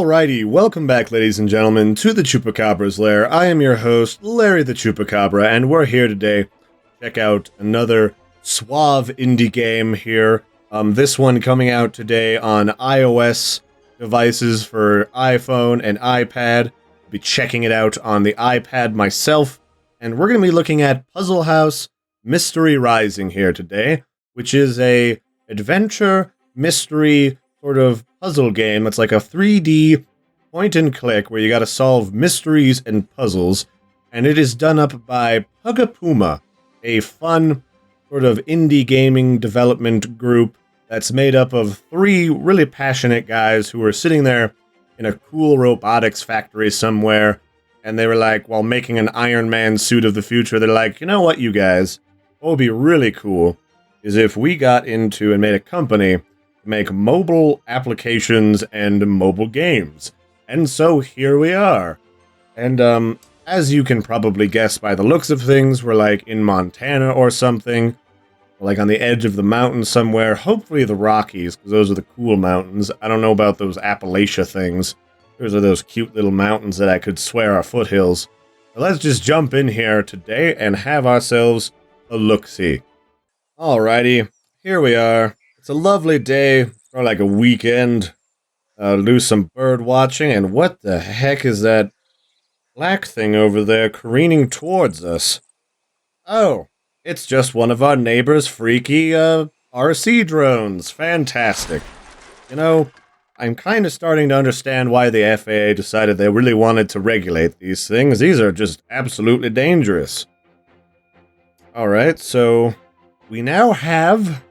Alrighty, welcome back, ladies and gentlemen, to the Chupacabra's Lair. I am your host, Larry the Chupacabra, and we're here today to check out another suave indie game here. This one coming out today on iOS devices for iPhone and iPad. I'll be checking it out on the iPad myself, and we're going to be looking at Puzzle House Mystery Rising here today, which is a adventure mystery sort of puzzle game. It's like a 3D point and click where you gotta solve mysteries and puzzles, and it is done up by Pugapuma, a fun sort of indie gaming development group that's made up of three really passionate guys who were sitting there in a cool robotics factory somewhere, and they were like, while making an Iron Man suit of the future, they're like, you know what, you guys, what would be really cool is if we got into and made a company make mobile applications and mobile games. And so here we are. And as you can probably guess by the looks of things, we're like in Montana or something. We're like on the edge of the mountains somewhere. Hopefully the Rockies, because those are the cool mountains. I don't know about those Appalachia things. Those are those cute little mountains that I could swear are foothills. But let's just jump in here today and have ourselves a look-see. Alrighty, here we are. It's a lovely day for like a weekend. Do some bird watching, and what the heck is that black thing over there careening towards us? Oh, it's just one of our neighbor's freaky RC drones. Fantastic. You know, I'm kind of starting to understand why the FAA decided they really wanted to regulate these things. These are just absolutely dangerous. Alright, so we now have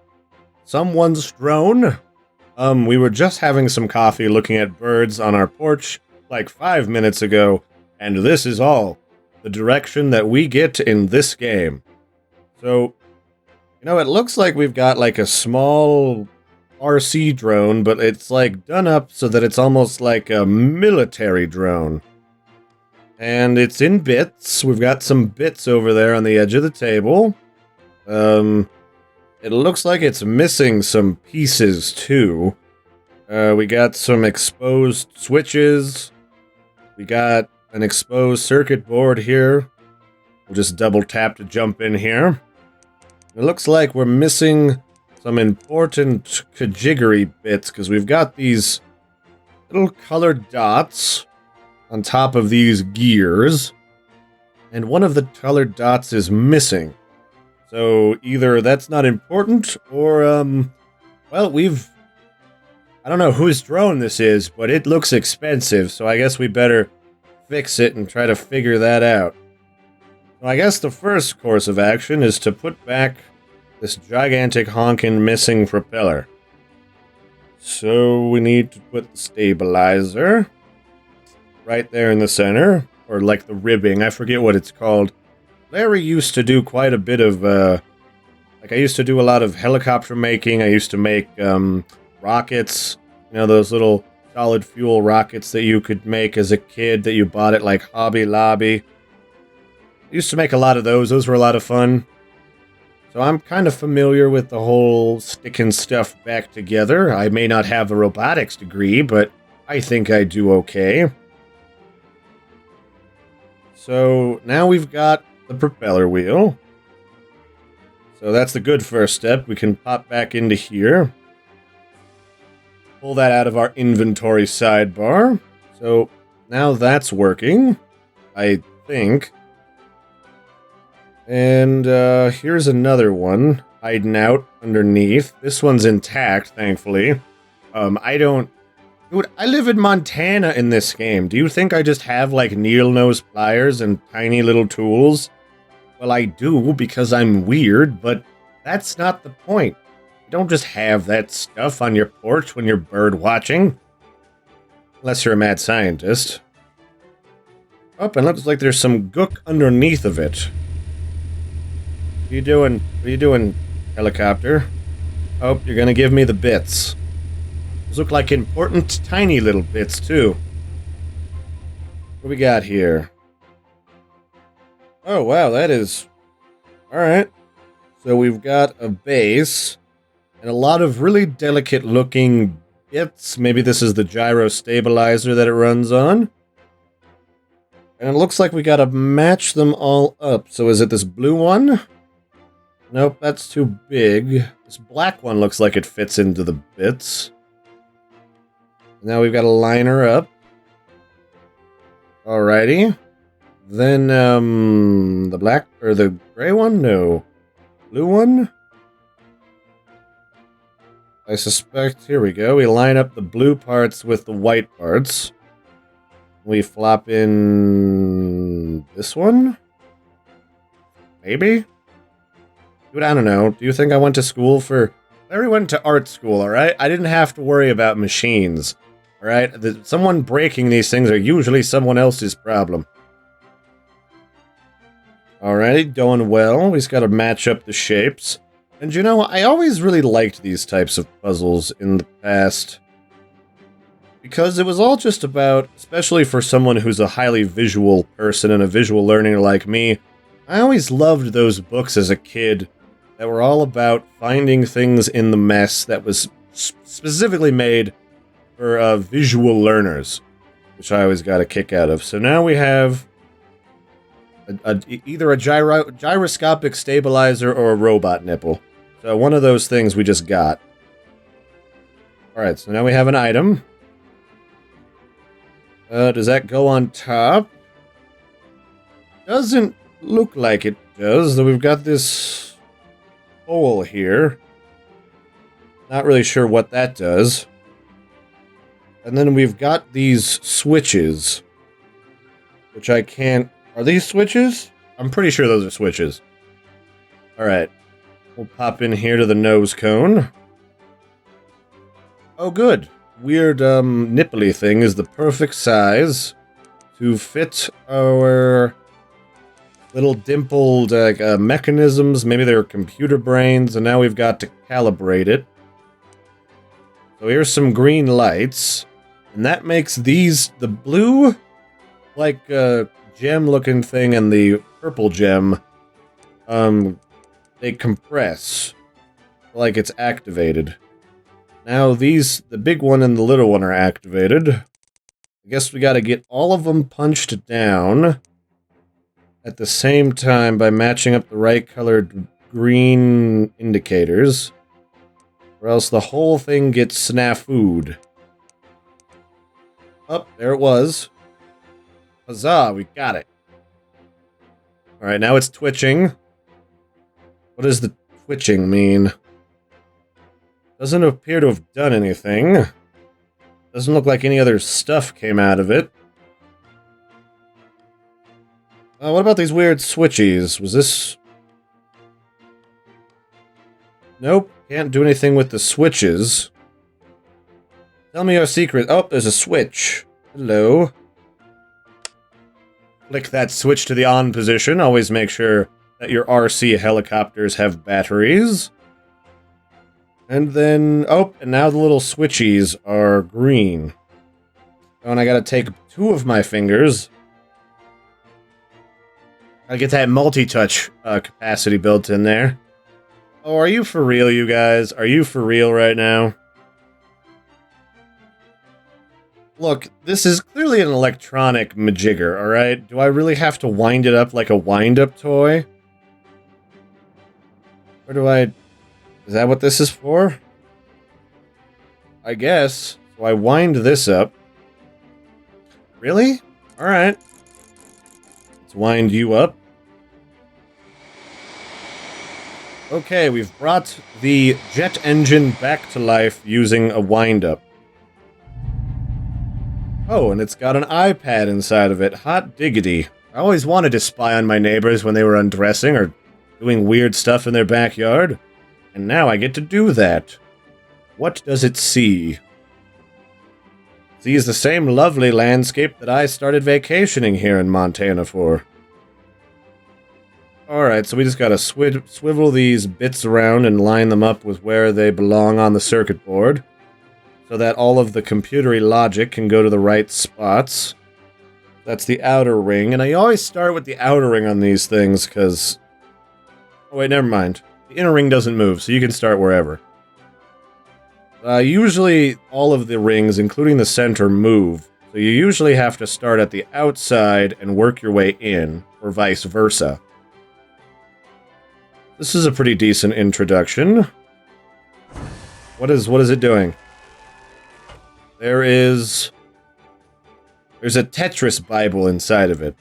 someone's drone. We were just having some coffee looking at birds on our porch like 5 minutes ago, and this is all the direction that we get in this game. So, you know, it looks like we've got like a small RC drone, but it's like done up so that it's almost like a military drone. And it's in bits. We've got some bits over there on the edge of the table. It looks like it's missing some pieces, too. We got some exposed switches. We got an exposed circuit board here. We'll just double tap to jump in here. It looks like we're missing some important kajiggery bits, because we've got these little colored dots on top of these gears, and one of the colored dots is missing. So either that's not important, or, well, I don't know whose drone this is, but it looks expensive, so I guess we better fix it and try to figure that out. So I guess the first course of action is to put back this gigantic honkin' missing propeller. So we need to put the stabilizer right there in the center, or like the ribbing, I forget what it's called. Larry used to do quite a bit of, I used to do a lot of helicopter making. I used to make, rockets, you know, those little solid fuel rockets that you could make as a kid that you bought at, like, Hobby Lobby. I used to make a lot of those. Those were a lot of fun. So I'm kind of familiar with the whole sticking stuff back together. I may not have a robotics degree, but I think I do okay. So now we've got the propeller wheel. So that's the good first step. We can pop back into here. Pull that out of our inventory sidebar. So now that's working, I think. And here's another one hiding out underneath. This one's intact, thankfully. Dude, I live in Montana in this game. Do you think I just have, like, needle-nose pliers and tiny little tools? Well, I do, because I'm weird, but that's not the point. You don't just have that stuff on your porch when you're bird watching. Unless you're a mad scientist. Oh, and looks like there's some gook underneath of it. What are you doing? What are you doing, helicopter? Oh, you're gonna give me the bits. Those look like important tiny little bits, too. What do we got here? Oh, wow, that is... Alright. So we've got a base, and a lot of really delicate-looking bits. Maybe this is the gyro stabilizer that it runs on. And it looks like we gotta match them all up. So is it this blue one? Nope, that's too big. This black one looks like it fits into the bits. Now we've got to line her up. Alrighty. Then, the black, or the gray one? No. Blue one? I suspect, here we go. We line up the blue parts with the white parts. We flop in this one? Maybe? Dude, I don't know. Do you think I went to school for... I already went to art school, alright? I didn't have to worry about machines. Alright? Someone breaking these things are usually someone else's problem. Alrighty, going well. We just gotta match up the shapes. And you know, I always really liked these types of puzzles in the past. Because it was all just about, especially for someone who's a highly visual person and a visual learner like me, I always loved those books as a kid that were all about finding things in the mess that was specifically made for visual learners, which I always got a kick out of. So now we have either a gyroscopic stabilizer or a robot nipple. So one of those things we just got. Alright, so now we have an item. Does that go on top? Doesn't look like it does, though we've got this hole here. Not really sure what that does. And then we've got these switches, which I can't... Are these switches? I'm pretty sure those are switches. Alright. We'll pop in here to the nose cone. Oh, good. Weird, nipply thing is the perfect size to fit our little dimpled mechanisms. Maybe they're computer brains, and now we've got to calibrate it. So here's some green lights, and that makes these, the blue, like, gem-looking thing and the purple gem, they compress, like it's activated. Now these, the big one and the little one are activated. I guess we gotta get all of them punched down at the same time by matching up the right colored green indicators, or else the whole thing gets snafooed. Oh, there it was. Huzzah, we got it. Alright, now it's twitching. What does the twitching mean? Doesn't appear to have done anything. Doesn't look like any other stuff came out of it. What about these weird switchies? Was this... Nope, can't do anything with the switches. Tell me your secret. Oh, there's a switch. Hello. Flick that switch to the on position. Always make sure that your RC helicopters have batteries. And then, oh, and now the little switchies are green. Oh, and I gotta take 2 of my fingers. I get that multi-touch capacity built in there. Oh, are you for real, you guys? Are you for real right now? Look, this is clearly an electronic majigger, alright? Do I really have to wind it up like a wind-up toy? Or do I... Is that what this is for? I guess. So I wind this up. Really? Alright. Let's wind you up. Okay, we've brought the jet engine back to life using a wind-up. Oh, and it's got an iPad inside of it. Hot diggity. I always wanted to spy on my neighbors when they were undressing or doing weird stuff in their backyard. And now I get to do that. What does it see? It sees the same lovely landscape that I started vacationing here in Montana for. Alright, so we just gotta swivel these bits around and line them up with where they belong on the circuit board, so that all of the computery logic can go to the right spots. That's the outer ring, and I always start with the outer ring on these things, because... Oh wait, never mind. The inner ring doesn't move, so you can start wherever. Usually all of the rings, including the center, move. So you usually have to start at the outside and work your way in, or vice versa. This is a pretty decent introduction. What is it doing? There's a Tetris Bible inside of it.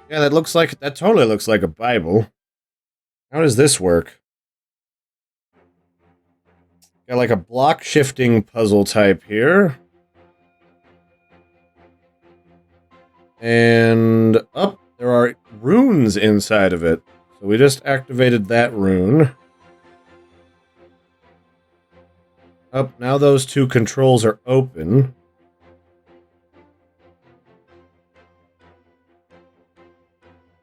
Yeah, that totally looks like a Bible. How does this work? Got like a block shifting puzzle type here. And there are runes inside of it. So we just activated that rune. Now those two controls are open.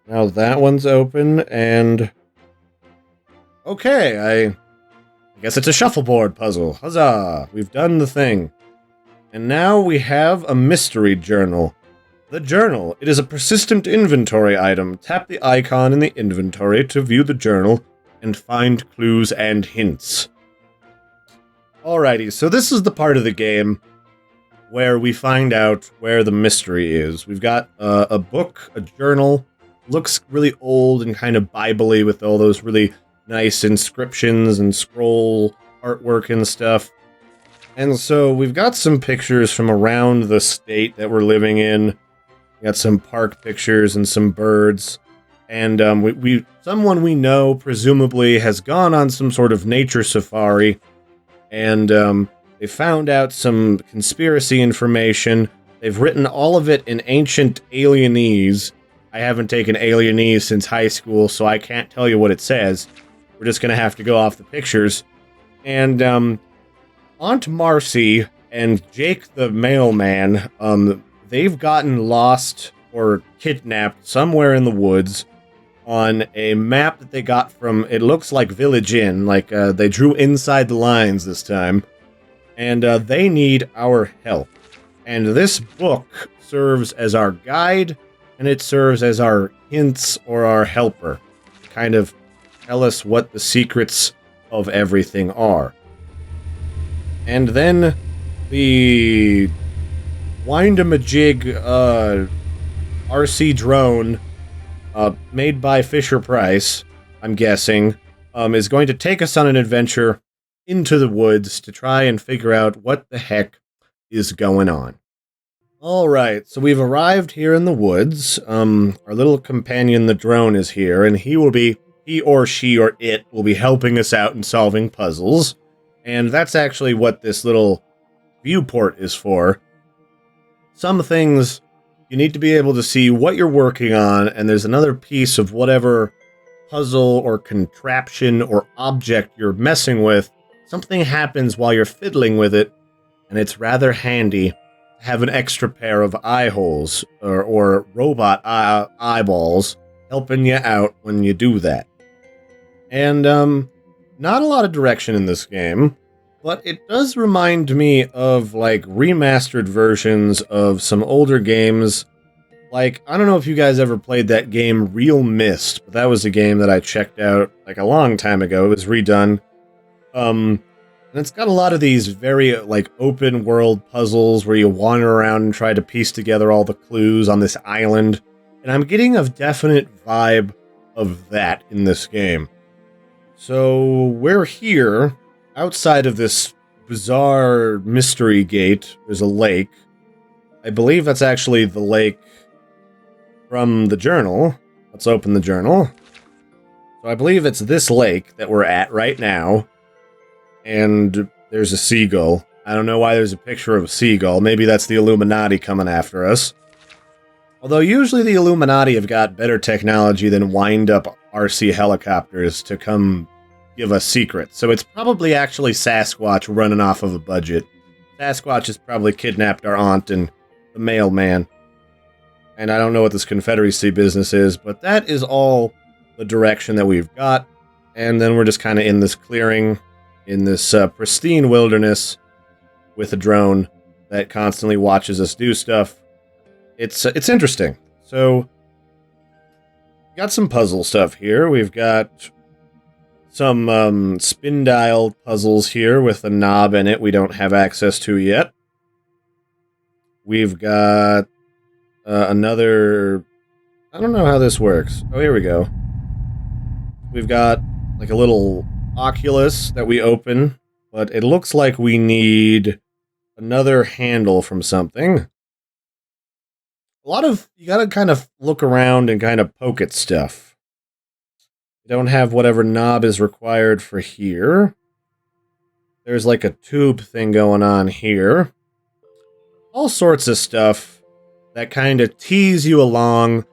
Now that one's open, and... Okay, I guess it's a shuffleboard puzzle. Huzzah! We've done the thing. And now we have a mystery journal. The journal. It is a persistent inventory item. Tap the icon in the inventory to view the journal and find clues and hints. Alrighty, so this is the part of the game where we find out where the mystery is. We've got a book, a journal. Looks really old and kind of Bible-y with all those really nice inscriptions and scroll artwork and stuff. And so we've got some pictures from around the state that we're living in. We got some park pictures and some birds. And someone we know presumably has gone on some sort of nature safari. And they found out some conspiracy information. They've written all of it in ancient alienese. I haven't taken alienese since high school, so I can't tell you what it says. We're just going to have to go off the pictures. And Aunt Marcy and Jake the mailman, they've gotten lost or kidnapped somewhere in the woods on a map that they got from, it looks like Village Inn, like they drew inside the lines this time. And they need our help. And this book serves as our guide, and it serves as our hints or our helper. To kind of tell us what the secrets of everything are. And then the Wind-a-majig RC drone, made by Fisher-Price, I'm guessing, is going to take us on an adventure into the woods to try and figure out what the heck is going on. Alright, so we've arrived here in the woods. Our little companion, the drone, is here, and he or she or it will be helping us out in solving puzzles. And that's actually what this little viewport is for. Some things you need to be able to see what you're working on, and there's another piece of whatever puzzle or contraption or object you're messing with. Something happens while you're fiddling with it, and it's rather handy to have an extra pair of eye holes or robot eyeballs helping you out when you do that. And not a lot of direction in this game, but it does remind me of like remastered versions of some older games. Like, I don't know if you guys ever played that game Real Mist, but that was a game that I checked out like a long time ago. It was redone. And it's got a lot of these very like open world puzzles where you wander around and try to piece together all the clues on this island. And I'm getting a definite vibe of that in this game. So we're here outside of this bizarre mystery gate. There's a lake. I believe that's actually the lake from the journal. Let's open the journal. So I believe it's this lake that we're at right now. And there's a seagull. I don't know why there's a picture of a seagull. Maybe that's the Illuminati coming after us. Although usually the Illuminati have got better technology than wind-up RC helicopters to come give us secrets. So it's probably actually Sasquatch running off of a budget. Sasquatch has probably kidnapped our aunt and the mailman. And I don't know what this Confederacy business is, but that is all the direction that we've got. And then we're just kind of in this clearing, in this pristine wilderness with a drone that constantly watches us do stuff. It's interesting. So, got some puzzle stuff here. We've got some spin dial puzzles here with a knob in it we don't have access to yet. We've got another... I don't know how this works. Oh, here we go. We've got like a little Oculus that we open, but it looks like we need another handle from something. You gotta kind of look around and kind of poke at stuff. You don't have whatever knob is required for here. There's like a tube thing going on here. All sorts of stuff that kind of tease you along.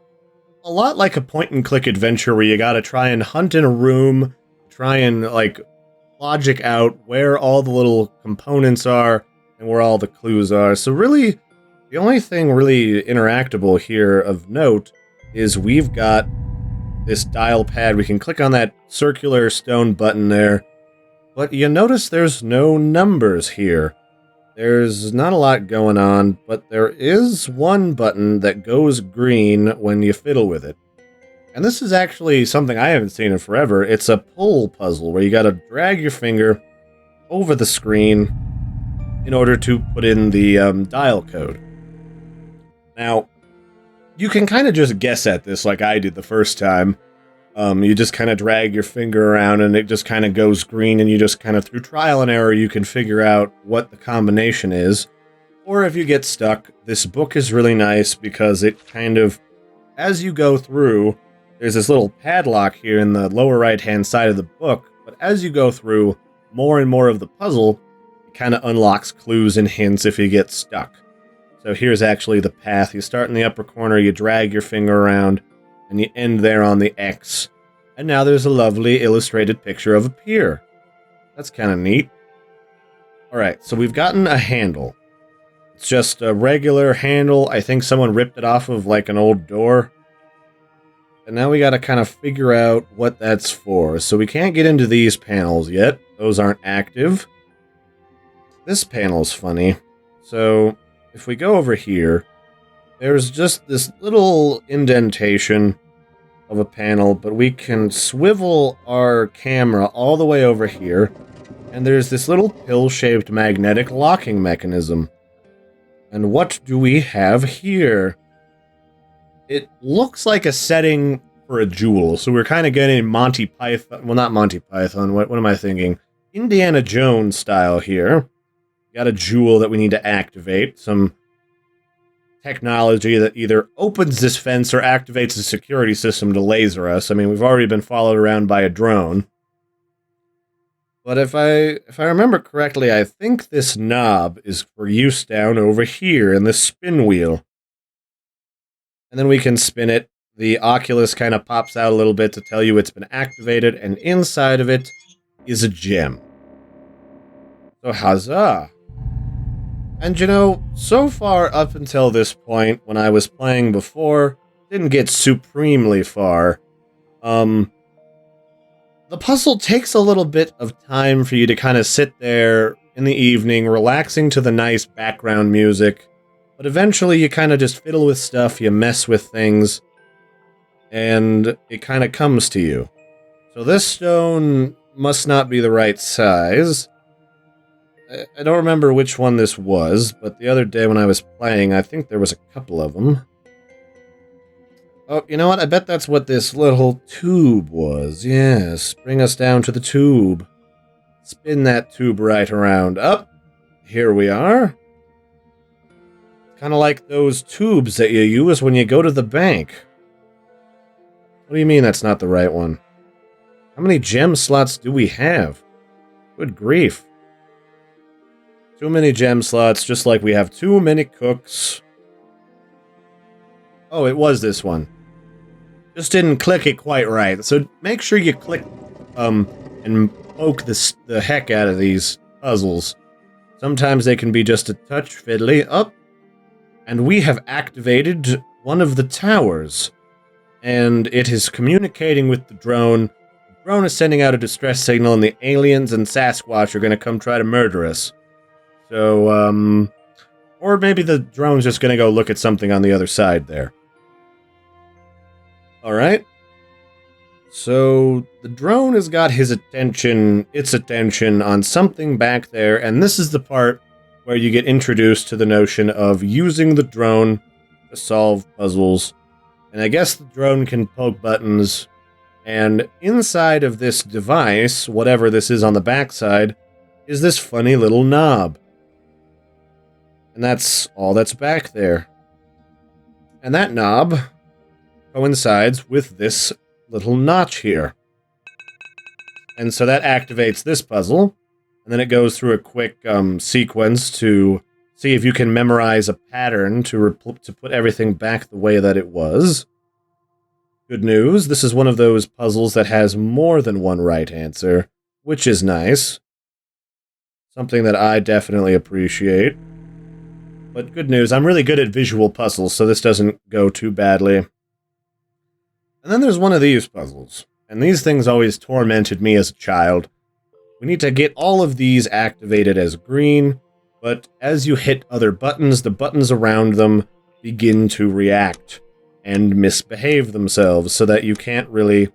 A lot like a point-and-click adventure where you gotta try and hunt in a room, try and, like, logic out where all the little components are and where all the clues are. So really, the only thing really interactable here of note is we've got this dial pad. We can click on that circular stone button there, but you notice there's no numbers here. There's not a lot going on, but there is one button that goes green when you fiddle with it. And this is actually something I haven't seen in forever. It's a pull puzzle where you gotta drag your finger over the screen in order to put in the dial code. Now, you can kind of just guess at this like I did the first time. You just kind of drag your finger around and it just kind of goes green, and you just kind of, through trial and error, you can figure out what the combination is. Or if you get stuck, this book is really nice because it kind of, as you go through, there's this little padlock here in the lower right-hand side of the book, but as you go through more and more of the puzzle, it kind of unlocks clues and hints if you get stuck. So here's actually the path. You start in the upper corner, you drag your finger around, and you end there on the X. And now there's a lovely illustrated picture of a pier. That's kind of neat. Alright, so we've gotten a handle. It's just a regular handle. I think someone ripped it off of like an old door. And now we gotta kind of figure out what that's for. So we can't get into these panels yet. Those aren't active. This panel's funny. So if we go over here, there's just this little indentation of a panel, but we can swivel our camera all the way over here, and there's this little pill-shaped magnetic locking mechanism. And what do we have here? It looks like a setting for a jewel, so we're kind of getting Monty Python, well, not Monty Python, what am I thinking? Indiana Jones style here. Got a jewel that we need to activate, some technology that either opens this fence or activates the security system to laser us. I mean, we've already been followed around by a drone. But if I remember correctly, I think this knob is for use down over here in this spin wheel. And then we can spin it. The Oculus kind of pops out a little bit to tell you it's been activated, and inside of it is a gem. So huzzah! And you know, so far up until this point, when I was playing before, didn't get supremely far. The puzzle takes a little bit of time for you to kind of sit there in the evening, relaxing to the nice background music. But eventually you kind of just fiddle with stuff, you mess with things, and it kind of comes to you. So this stone must not be the right size. I don't remember which one this was, but the other day when I was playing, I think there was a couple of them. Oh, you know what? I bet that's what this little tube was. Yes, bring us down to the tube. Spin that tube right around. Up. Here we are. Kind of like those tubes that you use when you go to the bank. What do you mean that's not the right one? How many gem slots do we have? Good grief. Too many gem slots, just like we have too many cooks. Oh, it was this one. Just didn't click it quite right. So make sure you click, and poke the heck out of these puzzles. Sometimes they can be just a touch fiddly. Up. And we have activated one of the towers. And it is communicating with the drone. The drone is sending out a distress signal, and the aliens and Sasquatch are going to come try to murder us. So, or maybe the drone's just going to go look at something on the other side there. Alright. So the drone has got its attention on something back there, and this is the part where you get introduced to the notion of using the drone to solve puzzles. And I guess the drone can poke buttons, and inside of this device, whatever this is on the backside, is this funny little knob. And that's all that's back there. And that knob coincides with this little notch here. And so that activates this puzzle, and then it goes through a quick sequence to see if you can memorize a pattern to put everything back the way that it was. Good news, this is one of those puzzles that has more than one right answer, which is nice. Something that I definitely appreciate. But good news, I'm really good at visual puzzles, so this doesn't go too badly. And then there's one of these puzzles, and these things always tormented me as a child. We need to get all of these activated as green, but as you hit other buttons, the buttons around them begin to react and misbehave themselves, so that you can't really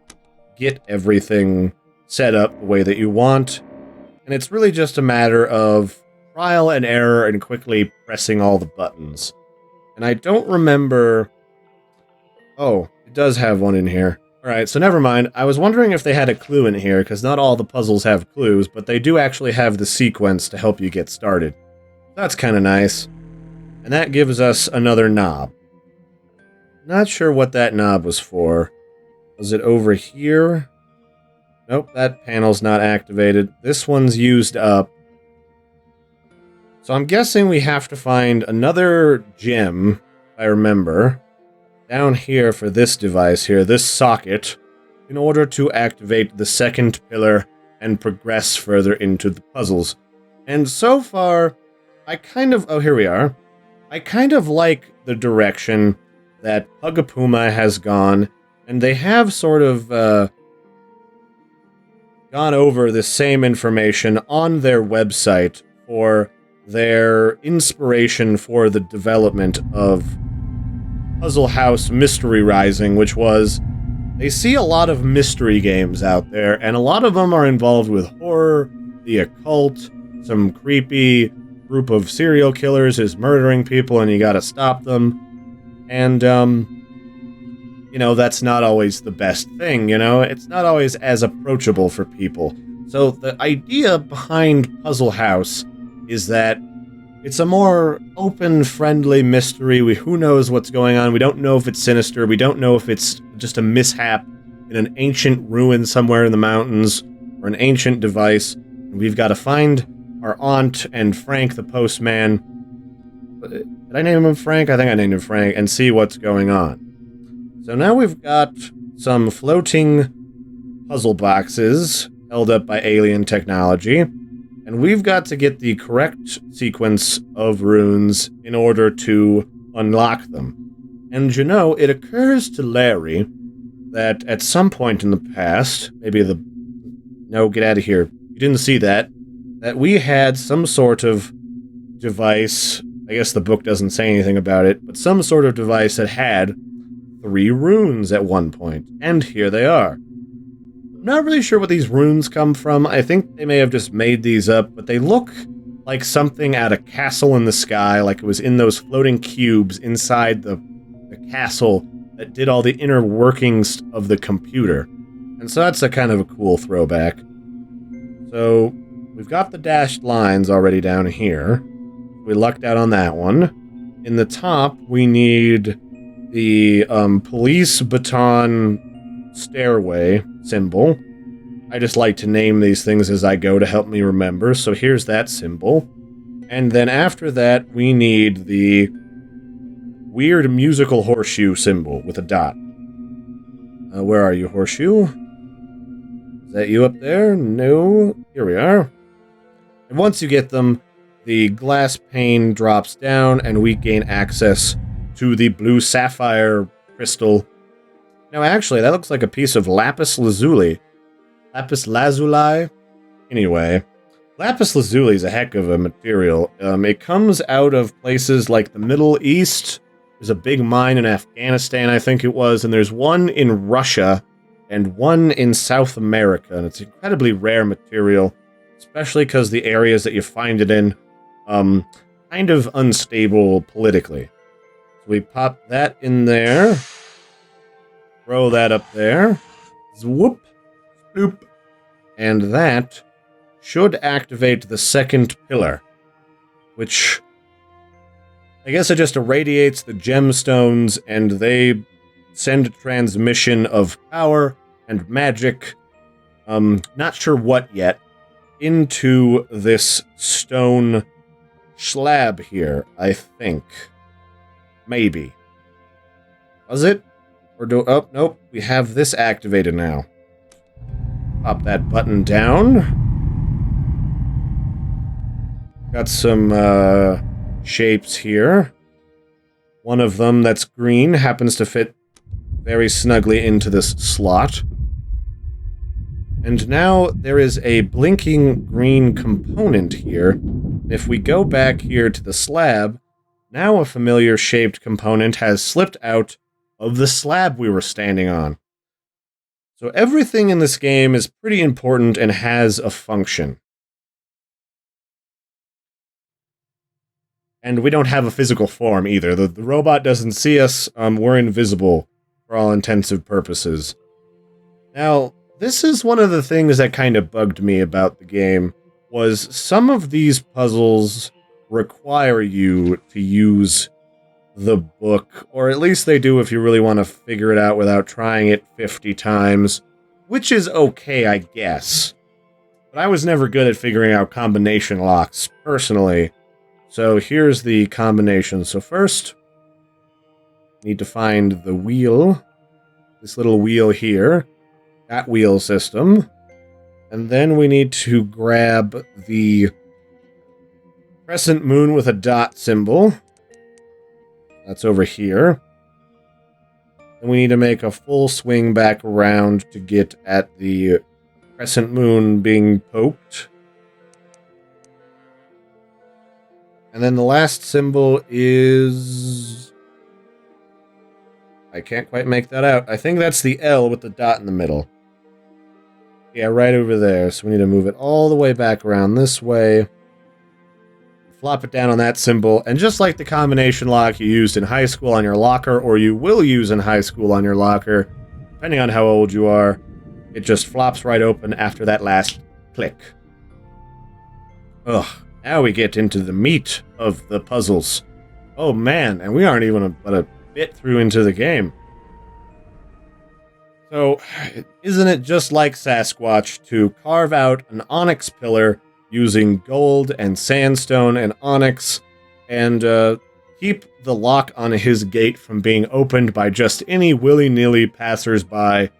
get everything set up the way that you want. And it's really just a matter of trial and error and quickly pressing all the buttons. And I don't remember... Oh, it does have one in here. Alright, so never mind. I was wondering if they had a clue in here, because not all the puzzles have clues, but they do actually have the sequence to help you get started. That's kind of nice. And that gives us another knob. Not sure what that knob was for. Was it over here? Nope, that panel's not activated. This one's used up. So I'm guessing we have to find another gem, if I remember, down here for this device here, this socket, in order to activate the second pillar and progress further into the puzzles. And so far, oh, here we are. I kind of like the direction that Pugapuma has gone, and they have sort of gone over the same information on their website for their inspiration for the development of Puzzle House Mystery Rising, which was, they see a lot of mystery games out there, and a lot of them are involved with horror, the occult, some creepy group of serial killers is murdering people and you gotta stop them. And, you know, that's not always the best thing, you know? It's not always as approachable for people. So the idea behind Puzzle House is that it's a more open, friendly mystery. Who knows what's going on? We don't know if it's sinister. We don't know if it's just a mishap in an ancient ruin somewhere in the mountains or an ancient device. And we've got to find our aunt and Frank the postman. Did I name him Frank? I think I named him Frank, and see what's going on. So now we've got some floating puzzle boxes held up by alien technology, and we've got to get the correct sequence of runes in order to unlock them. And you know, it occurs to Larry that at some point in the past, no, get out of here. You didn't see that we had some sort of device. I guess the book doesn't say anything about it, but some sort of device that had 3 runes at one point, and here they are. I'm not really sure what these runes come from. I think they may have just made these up, but they look like something at a castle in the sky, like it was in those floating cubes inside the castle that did all the inner workings of the computer. And so that's a kind of a cool throwback. So we've got the dashed lines already down here. We lucked out on that one. In the top, we need the police baton stairway symbol. I just like to name these things as I go to help me remember, so here's that symbol. And then after that, we need the weird musical horseshoe symbol with a dot. Where are you, horseshoe? Is that you up there? No. Here we are. And once you get them, the glass pane drops down, and we gain access to the blue sapphire crystal. Now, actually, that looks like a piece of lapis lazuli. Lapis lazuli? Anyway, lapis lazuli is a heck of a material. It comes out of places like the Middle East. There's a big mine in Afghanistan, I think it was, and there's one in Russia, and one in South America, and it's incredibly rare material, especially because the areas that you find it in, kind of unstable politically. So we pop that in there, throw that up there, swoop, bloop, and that should activate the second pillar, which I guess it just irradiates the gemstones and they send a transmission of power and magic, not sure what yet, into this stone slab here, I think. Maybe. Was it? Or oh, nope, we have this activated now. Pop that button down. Got some, shapes here. One of them that's green happens to fit very snugly into this slot. And now there is a blinking green component here. If we go back here to the slab, now a familiar shaped component has slipped out of the slab we were standing on. So everything in this game is pretty important and has a function. And we don't have a physical form either. The robot doesn't see us. We're invisible for all intensive purposes. Now, this is one of the things that kind of bugged me about the game, was some of these puzzles require you to use the book, or at least they do if you really want to figure it out without trying it 50 times, which is okay, I guess. But I was never good at figuring out combination locks, personally. So here's the combination. So first, need to find the wheel, this little wheel here, that wheel system, and then we need to grab the crescent moon with a dot symbol. That's over here. And we need to make a full swing back around to get at the crescent moon being poked. And then the last symbol is... I can't quite make that out. I think that's the L with the dot in the middle. Yeah, right over there. So we need to move it all the way back around this way. Flop it down on that symbol. And just like the combination lock you used in high school on your locker, or you will use in high school on your locker, depending on how old you are, it just flops right open after that last click. Ugh. Now we get into the meat of the puzzles. Oh man, and we aren't even but a bit through into the game. So, isn't it just like Sasquatch to carve out an onyx pillar using gold and sandstone and onyx, and keep the lock on his gate from being opened by just any willy-nilly passers-by?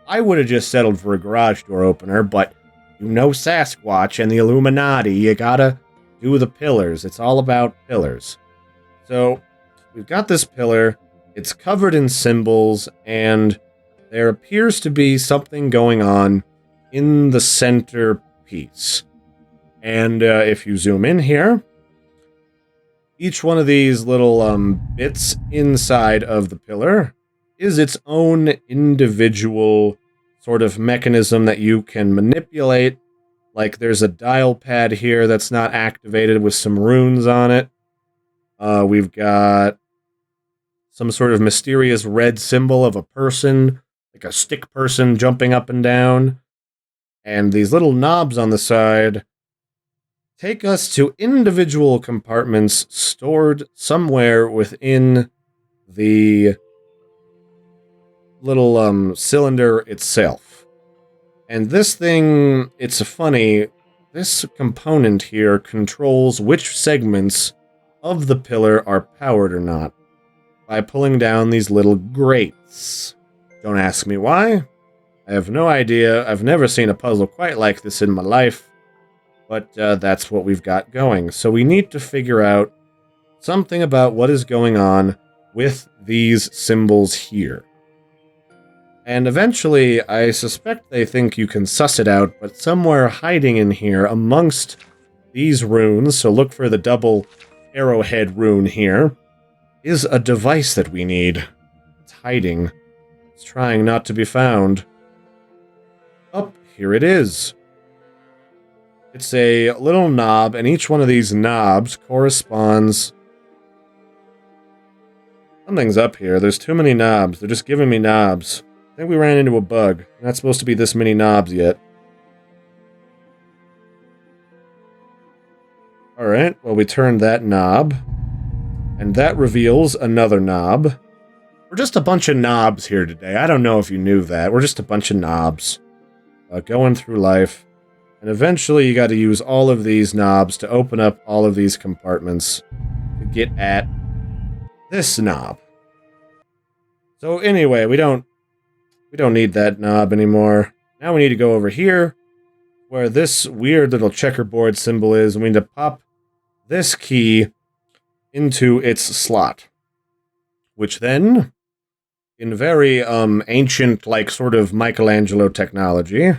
I would have just settled for a garage door opener, but you know Sasquatch and the Illuminati, you gotta do the pillars. It's all about pillars. So, we've got this pillar, it's covered in symbols, and there appears to be something going on in the center piece. And if you zoom in here, each one of these little bits inside of the pillar is its own individual sort of mechanism that you can manipulate. Like, there's a dial pad here that's not activated with some runes on it. We've got some sort of mysterious red symbol of a person, like a stick person jumping up and down. And these little knobs on the side take us to individual compartments stored somewhere within the little cylinder itself. And this thing, it's funny, this component here controls which segments of the pillar are powered or not by pulling down these little grates. Don't ask me why. I have no idea. I've never seen a puzzle quite like this in my life, but that's what we've got going. So we need to figure out something about what is going on with these symbols here. And eventually, I suspect they think you can suss it out, but somewhere hiding in here amongst these runes, so look for the double arrowhead rune here, is a device that we need. It's hiding. It's trying not to be found. Oh, here it is. It's a little knob, and each one of these knobs corresponds... Something's up here. There's too many knobs. They're just giving me knobs. I think we ran into a bug. Not supposed to be this many knobs yet. Alright, well, we turned that knob. And that reveals another knob. We're just a bunch of knobs here today. I don't know if you knew that. We're just a bunch of knobs. Going through life. And eventually you got to use all of these knobs to open up all of these compartments to get at this knob. So anyway, we don't need that knob anymore. Now we need to go over here where this weird little checkerboard symbol is, and we need to pop this key into its slot. Which then, in very ancient, like sort of Michelangelo technology,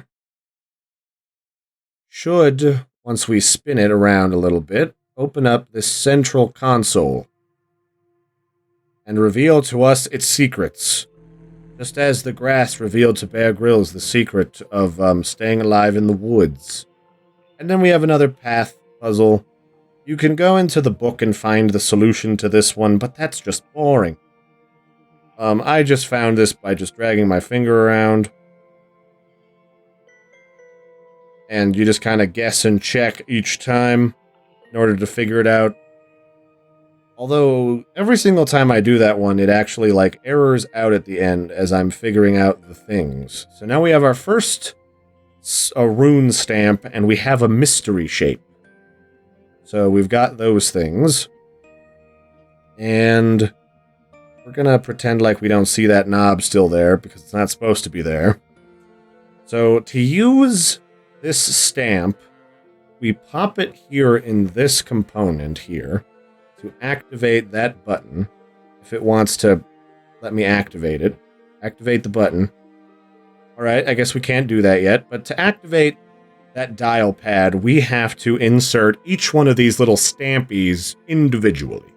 should, once we spin it around a little bit, open up this central console and reveal to us its secrets. Just as the grass revealed to Bear Grylls the secret of staying alive in the woods. And then we have another path puzzle. You can go into the book and find the solution to this one, but that's just boring. I just found this by just dragging my finger around. And you just kind of guess and check each time in order to figure it out. Although, every single time I do that one, it actually, like, errors out at the end as I'm figuring out the things. So now we have our first rune stamp, and we have a mystery shape. So we've got those things. And we're gonna pretend like we don't see that knob still there, because it's not supposed to be there. So, to use this stamp, we pop it here in this component here. To activate that button, if it wants to let me activate it. Activate the button. Alright, I guess we can't do that yet, but to activate that dial pad, we have to insert each one of these little stampies individually.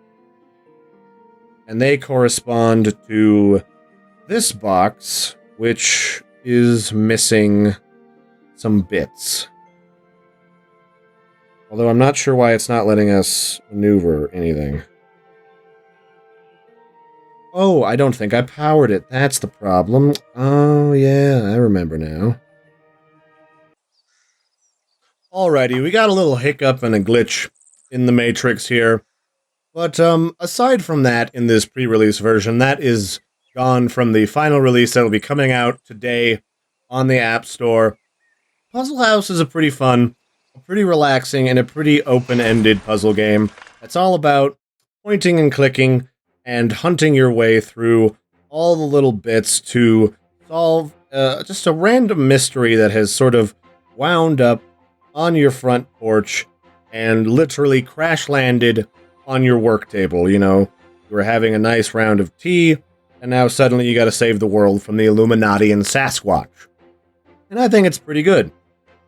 And they correspond to this box, which is missing some bits. Although I'm not sure why it's not letting us maneuver anything. Oh, I don't think I powered it. That's the problem. Oh, yeah, I remember now. Alrighty, we got a little hiccup and a glitch in the Matrix here. But, aside from that, in this pre-release version, that is gone from the final release that will be coming out today on the App Store. Puzzle House is a pretty fun, pretty relaxing, and a pretty open-ended puzzle game. It's all about pointing and clicking and hunting your way through all the little bits to solve just a random mystery that has sort of wound up on your front porch and literally crash-landed on your work table. You know, you were having a nice round of tea, and now suddenly you gotta save the world from the Illuminati and Sasquatch. And I think it's pretty good.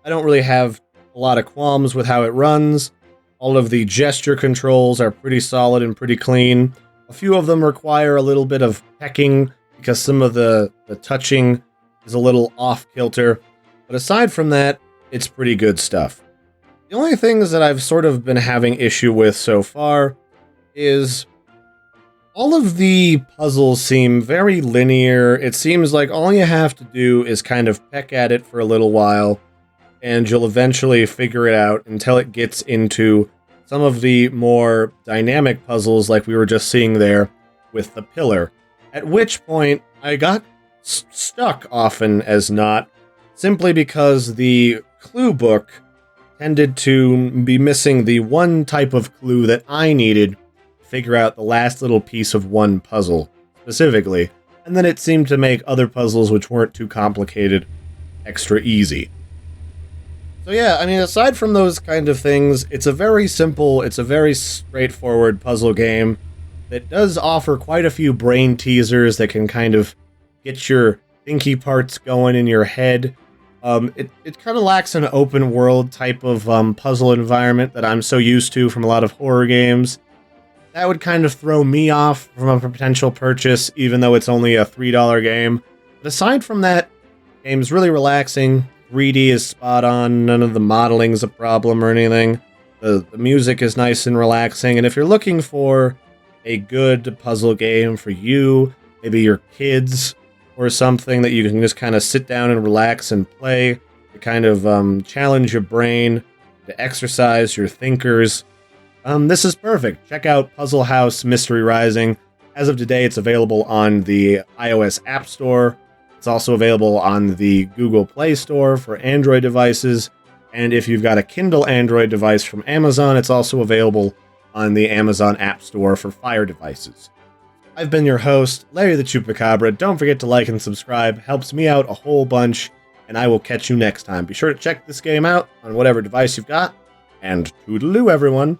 I don't really have a lot of qualms with how it runs. All of the gesture controls are pretty solid and pretty clean. A few of them require a little bit of pecking because some of the touching is a little off-kilter. But aside from that, it's pretty good stuff. The only things that I've sort of been having issue with so far is all of the puzzles seem very linear. It seems like all you have to do is kind of peck at it for a little while, and you'll eventually figure it out until it gets into some of the more dynamic puzzles like we were just seeing there with the pillar. At which point, I got stuck often as not, simply because the clue book tended to be missing the one type of clue that I needed to figure out the last little piece of one puzzle, specifically, and then it seemed to make other puzzles which weren't too complicated extra easy. So yeah, I mean, aside from those kind of things, it's a very simple, it's a very straightforward puzzle game that does offer quite a few brain teasers that can kind of get your thinky parts going in your head. It kind of lacks an open world type of puzzle environment that I'm so used to from a lot of horror games. That would kind of throw me off from a potential purchase, even though it's only a $3 game. But aside from that, the game's really relaxing, 3D is spot on, none of the modeling's a problem or anything. The music is nice and relaxing, and if you're looking for a good puzzle game for you, maybe your kids, or something that you can just kind of sit down and relax and play, to kind of challenge your brain, to exercise your thinkers, this is perfect. Check out Puzzle House Mystery Rising. As of today, it's available on the iOS App Store. It's also available on the Google Play Store for Android devices. And if you've got a Kindle Android device from Amazon, it's also available on the Amazon App Store for Fire devices. I've been your host, Larry the Chupacabra. Don't forget to like and subscribe. Helps me out a whole bunch. And I will catch you next time. Be sure to check this game out on whatever device you've got. And toodaloo, everyone.